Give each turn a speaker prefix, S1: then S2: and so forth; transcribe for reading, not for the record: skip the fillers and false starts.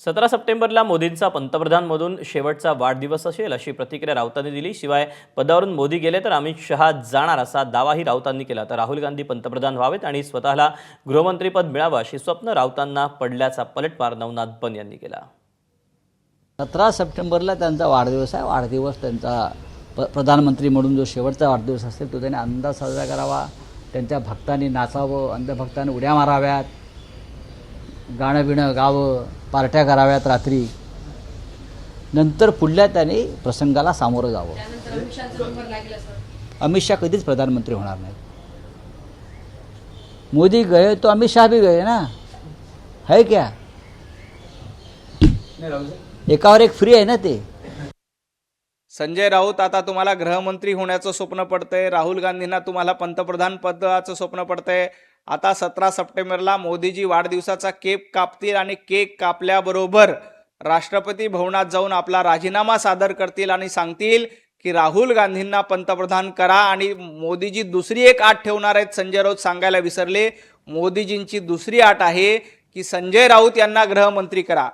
S1: 17 सप्टेंबरला मोदींचा पंतप्रधानमधून शेवटचा वाढदिवस असेल अशी प्रतिक्रिया राऊतांनी दिली। शिवाय पदावरून मोदी गेले तर अमित शहा जाणार असा दावाही राऊतांनी केला। तर राहुल गांधी पंतप्रधान व्हावेत आणि स्वतःला गृहमंत्रीपद मिळावं अशी स्वप्न राऊतांना पडल्याचा पलटवार नवनाथ बन यांनी केला।
S2: 17 सप्टेंबरला त्यांचा वाढदिवस आहे। वाढदिवस त्यांचा प्रधानमंत्री म्हणून जो शेवटचा वाढदिवस असेल तो त्यांनी आनंदात साजरा करावा। त्यांच्या भक्तांनी नाचावं, अंधभक्तांनी उड्या माराव्यात, गाणं बिणं गावं, पार्ट्या कराव्यात रात्री, नंतर पुढल्या त्यांनी प्रसंगाला सामोरं जावं। अमित शहा कधीच प्रधानमंत्री होणार नाही। मोदी गए तो अमित शाह भी गए ना, है क्या? एकावर एक फ्री आहे ना ते।
S3: संजय राऊत, आता तुम्हाला गृहमंत्री होण्याचं स्वप्न पडतंय, राहुल गांधींना तुम्हाला पंतप्रधान पदाचं स्वप्न पडतंय। आता 17 सप्टेंबरला मोदीजी वाढदिवसाचा केक कापतील आणि केक कापल्याबरोबर राष्ट्रपती भवनात जाऊन आपला राजीनामा सादर करतील आणि सांगतील की राहुल गांधींना पंतप्रधान करा। आणि मोदीजी दुसरी एक अट ठेवणार आहेत, संजय राऊत सांगायला विसरले। मोदीजींची दुसरी अट आहे की संजय राऊत यांना गृहमंत्री करा।